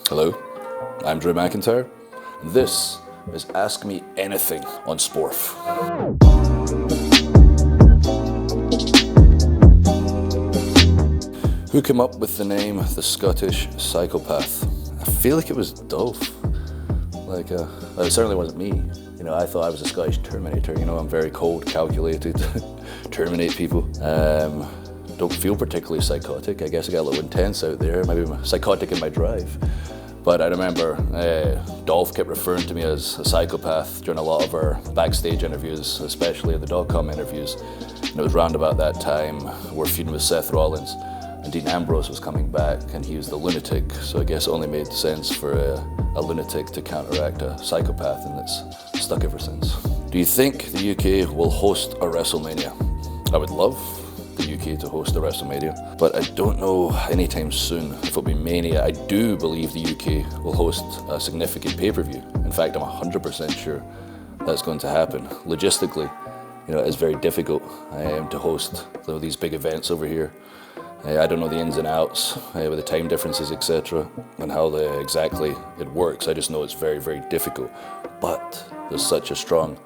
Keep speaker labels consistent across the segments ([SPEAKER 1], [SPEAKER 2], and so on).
[SPEAKER 1] Hello, I'm Drew McIntyre, and this is Ask Me Anything on Sporf. Who came up with the name the Scottish Psychopath? I feel like it was Dolph. It certainly wasn't me. You know, I thought I was a Scottish Terminator. You know, I'm very cold, calculated, terminate people. Don't feel particularly psychotic. I guess I got a little intense out there. Maybe I'm psychotic in my drive. But I remember Dolph kept referring to me as a psychopath during a lot of our backstage interviews, especially the .com interviews. And it was round about that time we're feuding with Seth Rollins, and Dean Ambrose was coming back, and he was the lunatic. So I guess it only made sense for a lunatic to counteract a psychopath, and it's stuck ever since. Do you think the UK will host a WrestleMania? I would love the UK to host a WrestleMania, but I don't know anytime soon if it'll be Mania. I do believe the UK will host a significant pay-per-view. In fact, I'm 100% sure that's going to happen. Logistically, you know, it's very difficult to host these big events over here. I don't know the ins and outs with the time differences, etc., and how exactly it works. I just know it's very, very difficult. But there's such a strong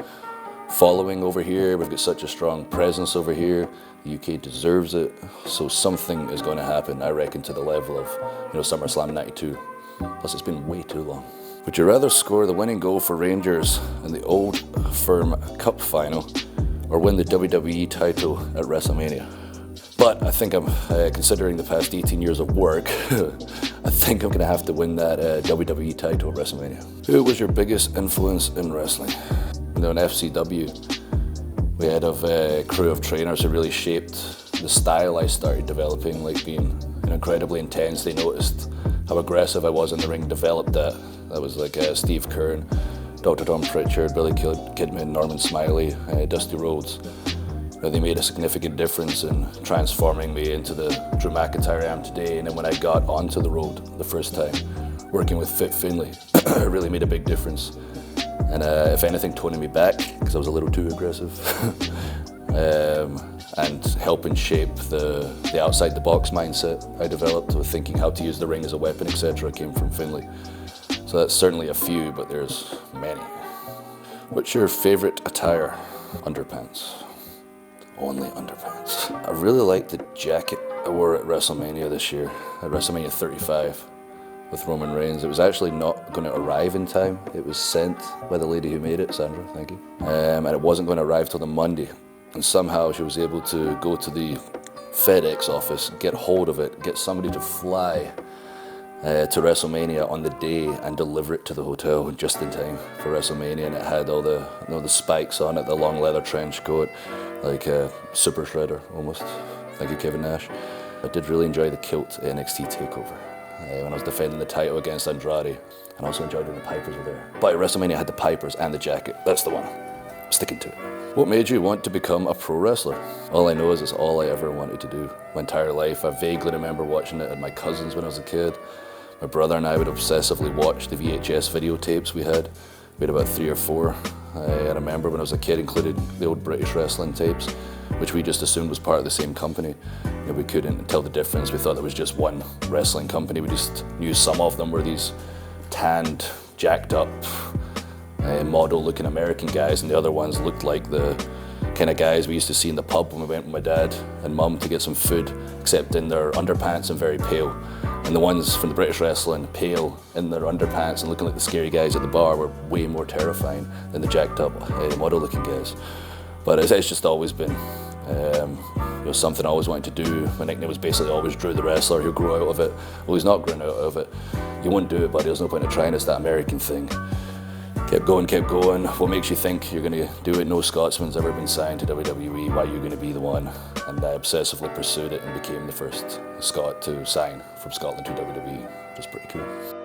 [SPEAKER 1] following over here. We've got such a strong presence over here. The UK deserves it. So something is going to happen, I reckon, to the level of, SummerSlam '92. Plus, it's been way too long. Would you rather score the winning goal for Rangers in the Old Firm Cup final or win the WWE title at WrestleMania? But I think I'm, considering the past 18 years of work, I think I'm going to have to win that WWE title at WrestleMania. Who was your biggest influence in wrestling? In FCW, we had a crew of trainers who really shaped the style I started developing, like being incredibly intense. They noticed how aggressive I was in the ring, developed that. That was like Steve Kern, Dr. Tom Pritchard, Billy Kidman, Norman Smiley, Dusty Rhodes. They made a significant difference in transforming me into the Drew McIntyre I am today. And then when I got onto the road the first time, working with Fit Finlay, it really made a big difference. And if anything, toning me back, because I was a little too aggressive. And helping shape the outside the box mindset I developed with thinking how to use the ring as a weapon, etc. came from Finlay. So that's certainly a few, but there's many. What's your favorite attire? Underpants. Only underpants. I really liked the jacket I wore at WrestleMania this year, at WrestleMania 35 with Roman Reigns. It was actually not going to arrive in time. It was sent by the lady who made it, Sandra, thank you. And it wasn't going to arrive till the Monday. And somehow she was able to go to the FedEx office, get hold of it, get somebody to fly to WrestleMania on the day and deliver it to the hotel just in time for WrestleMania. And it had all the spikes on it, the long leather trench coat, like a super shredder almost. Thank you, Kevin Nash. I did really enjoy the kilt NXT TakeOver when I was defending the title against Andrade, and also enjoyed when the Pipers were there. But at WrestleMania I had the Pipers and the jacket. That's the one. I'm sticking to it. What made you want to become a pro wrestler? All I know is it's all I ever wanted to do my entire life. I vaguely remember watching it at my cousin's when I was a kid. My brother and I would obsessively watch the VHS videotapes we had. We had about 3 or 4. I remember when I was a kid, included the old British wrestling tapes, which we just assumed was part of the same company. We couldn't tell the difference. We thought it was just one wrestling company. We just knew some of them were these tanned, jacked up, model-looking American guys, and the other ones looked like the kind of guys we used to see in the pub when we went with my dad and mum to get some food, except in their underpants and very pale. And the ones from the British wrestling, pale in their underpants and looking like the scary guys at the bar, were way more terrifying than the jacked up model-looking guys. But it's just always been something I always wanted to do. My nickname was basically always Drew the Wrestler. He'll grow out of it. Well, he's not growing out of it. You won't do it, buddy. There's no point in trying. It's that American thing. Kept going, kept going. What makes you think you're going to do it? No Scotsman's ever been signed to WWE. Why are you going to be the one? And I obsessively pursued it and became the first Scot to sign from Scotland to WWE, which is pretty cool.